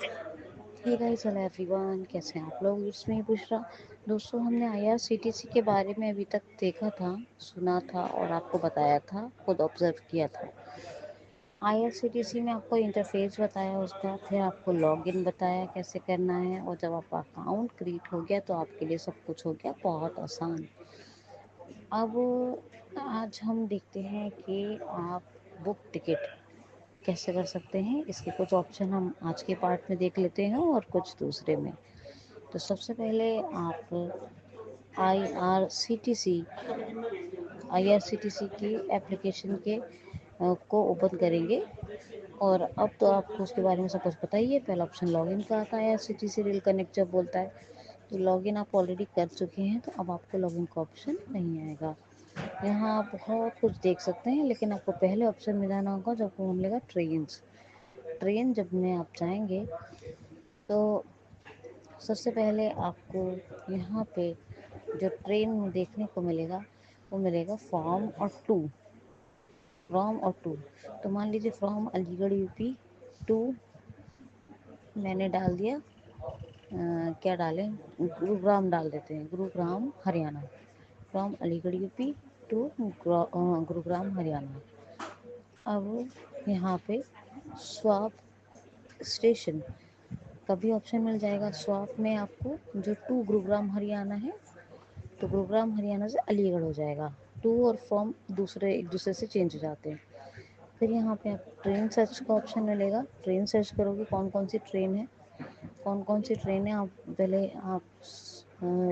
Hey guys, hello everyone, कैसे हैं आप लोग। It's me Bushra. दोस्तों, हमने आईआरसीटीसी के बारे में अभी तक देखा था, सुना था और आपको बताया था, खुद ऑब्जर्व किया था। आईआरसीटीसी में आपको इंटरफेस बताया उसका, फिर आपको लॉगिन बताया कैसे करना है, और जब आपका अकाउंट क्रिएट हो गया तो आपके लिए सब कुछ हो गया बहुत आसान। अब आज हम देखते हैं कि आप बुक टिकट कैसे कर सकते हैं। इसके कुछ ऑप्शन हम आज के पार्ट में देख लेते हैं और कुछ दूसरे में। तो सबसे पहले आप I R C T C IRCTC की एप्लीकेशन को ओपन करेंगे। और अब तो आपको उसके बारे में सब कुछ पता ही है। पहला ऑप्शन लॉगिन का आता है, आईआरसीटीसी रेल कनेक्ट जब बोलता है। तो लॉगिन आप ऑलरेडी कर चुके हैं, तो अब आपको लॉगिन का ऑप्शन नहीं आएगा। यहाँ आप बहुत कुछ देख सकते हैं, लेकिन आपको पहले ऑप्शन में जाना होगा जब आपको मिलेगा ट्रेन जब में आप जाएंगे तो सबसे पहले आपको यहाँ पे जो ट्रेन में देखने को मिलेगा वो मिलेगा फ्रॉम और टू। तो मान लीजिए फ्रॉम अलीगढ़ यूपी टू मैंने डाल दिया, क्या डालें, गुरुग्राम डाल देते हैं, Gurugram Haryana. From Aligarh UP to Gurugram Haryana. अब यहाँ पे स्वाप स्टेशन का भी ऑप्शन मिल जाएगा। स्वाप में आपको जो टू गुरुग्राम हरियाणा है, तो गुरुग्राम हरियाणा से अलीगढ़ हो जाएगा। टू और फ्रॉम एक दूसरे से चेंज हो जाते हैं। फिर यहाँ पे आप ट्रेन सर्च का ऑप्शन मिलेगा। ट्रेन सर्च करोगे कौन कौन सी ट्रेन है, कौन कौन सी ट्रेन है, आप पहले आप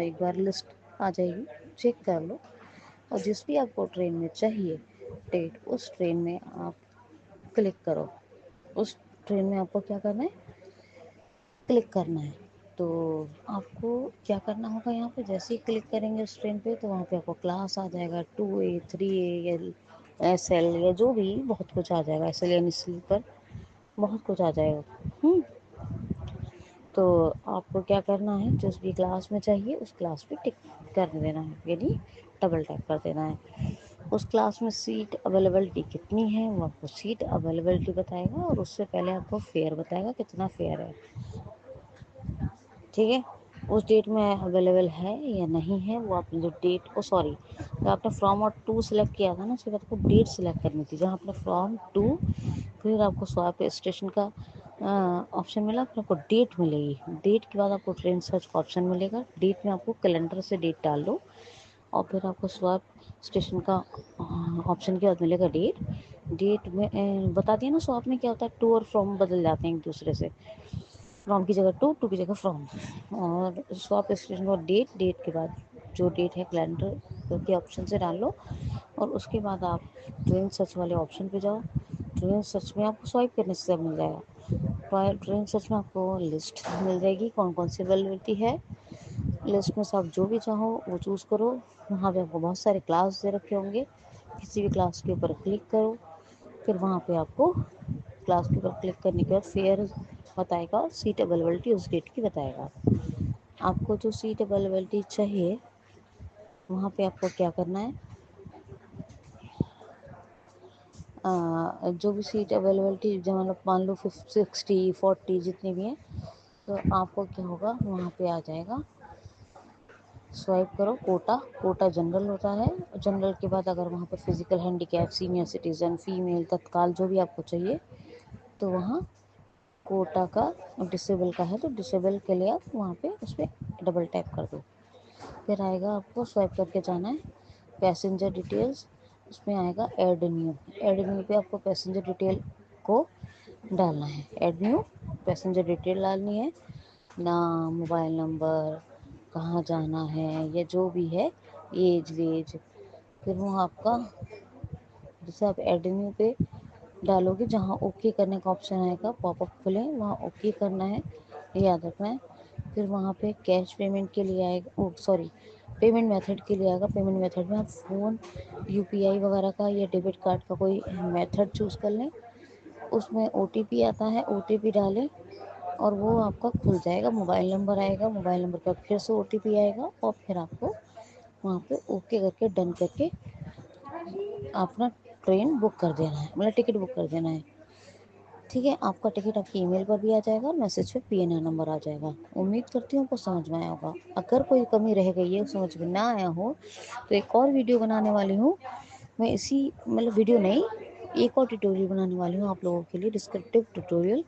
एक बार लिस्ट आ जाएगी, चेक कर लो। और जिस भी आपको ट्रेन में चाहिए टिकट, उस ट्रेन में आप क्लिक करो। उस ट्रेन में आपको क्या करना है, क्लिक करना है। तो आपको क्या करना होगा, यहाँ पे जैसे ही क्लिक करेंगे उस ट्रेन पे, तो वहाँ पे आपको क्लास आ जाएगा 2A 3A या SL या जो भी, बहुत कुछ आ जाएगा, SL यानी स्लीपर, बहुत कुछ आ जाएगा। तो आपको क्या करना है, जिस भी क्लास में चाहिए उस क्लास पे टिक कर देना है, यानी डबल टैप कर देना है। उस क्लास में सीट अवेलेबिलिटी कितनी है वो आपको सीट अवेलेबिलिटी बताएगा, और उससे पहले आपको फेयर बताएगा कितना फेयर है। ठीक है, उस डेट में अवेलेबल है या नहीं है, वो आपने जो डेट को सॉरी जो आपने फ्रॉम और टू सेलेक्ट किया था ना, उसके बाद आपको डेट सेलेक्ट करनी थी। जहाँ आपने फ्रॉम टू, फिर आपको स्वाप स्टेशन का ऑप्शन मिला, फिर आपको डेट मिलेगी। डेट के बाद आपको ट्रेन सर्च का ऑप्शन मिलेगा। डेट में आपको कैलेंडर से डेट डाल दो, और फिर आपको स्वाप स्टेशन का ऑप्शन के बाद मिलेगा डेट। डेट में बता दिया ना, स्वाप में क्या होता है, टू और फ्रॉम बदल जाते हैं एक दूसरे से। फ्रॉम की जगह टू, टू की जगह फ्रॉम। और स्वैप स्टेशन और डेट के बाद जो डेट है कैलेंडर के ऑप्शन से डाल लो, और उसके बाद आप ट्रेन सर्च वाले ऑप्शन पे जाओ। ट्रेन सर्च में आपको स्वाइप करने से सब मिल जाएगा। ट्रेन सर्च में आपको लिस्ट मिल जाएगी कौन कौन सी अवेलेबिलिटी है। लिस्ट में से आप जो भी चाहो वो चूज़ करो। वहाँ पे आपको बहुत सारे क्लास दे रखे होंगे, किसी भी क्लास के ऊपर क्लिक करो। फिर वहाँ पे आपको क्लास के ऊपर क्लिक करने के बाद फेयर बताएगा, सीट अवेलेबिलिटी उस डेट की बताएगा। आपको जो सीट अवेलेबिलिटी चाहिए वहाँ पे आपको क्या करना है, जो भी सीट अवेलेबिलिटी जो मतलब मान लो 60 40 जितनी भी हैं, तो आपको क्या होगा, वहाँ पे आ जाएगा, स्वाइप करो। कोटा जनरल होता है। जनरल के बाद अगर वहाँ पे physical handicap, senior citizen, female, तत्काल जो भी आपको चाहिए, तो वहाँ कोटा का डिसेबल का है, तो डिसेबल के लिए आप वहाँ पे उस पर डबल टैप कर दो। फिर आएगा, आपको स्वाइप करके जाना है पैसेंजर डिटेल्स। उसमें आएगा ऐड न्यू पे आपको पैसेंजर डिटेल को डालना है। ऐड न्यू पैसेंजर डिटेल डालनी है, नाम, मोबाइल नंबर, कहाँ जाना है, या जो भी है, एज वेज। फिर वो आपका, जैसे आप ऐड न्यू पे डालोगे, जहाँ ओके करने का ऑप्शन आएगा, पॉपअप खुले, वहाँ ओके करना है, याद रखना है। फिर वहाँ पे कैश पेमेंट के लिए आएगा, सॉरी, पेमेंट मेथड के लिए आएगा। पेमेंट मेथड में आप फ़ोन, यूपीआई वगैरह का या डेबिट कार्ड का कोई मेथड चूज़ कर लें। उसमें ओटीपी आता है, ओटीपी डालें और वो आपका खुल जाएगा। मोबाइल नंबर आएगा, मोबाइल नंबर पर फिर से ओटीपी आएगा, और फिर आपको वहाँ पे ओके करके डन करके अपना ट्रेन बुक कर देना है, मतलब टिकट बुक कर देना है। ठीक है, आपका टिकट आपकी ईमेल पर भी आ जाएगा और मैसेज पे पीएनआर नंबर आ जाएगा। उम्मीद करती हूँ आपको समझ में आया होगा। अगर कोई कमी रह गई है, समझ में ना आया हो, तो एक और वीडियो बनाने वाली हूँ मैं, इसी मतलब वीडियो नहीं, एक और ट्यूटोरियल बनाने वाली हूँ आप लोगों के लिए, डिस्क्रिप्टिव ट्यूटोरियल,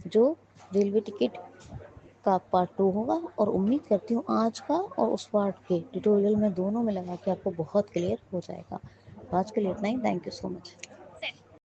जो रेलवे टिकट का पार्ट 2 होगा। और उम्मीद करती हूँ आज का और उस पार्ट के ट्यूटोरियल में दोनों में लगा के आपको बहुत क्लियर हो जाएगा। आज के लिए इतना ही। Thank you so much.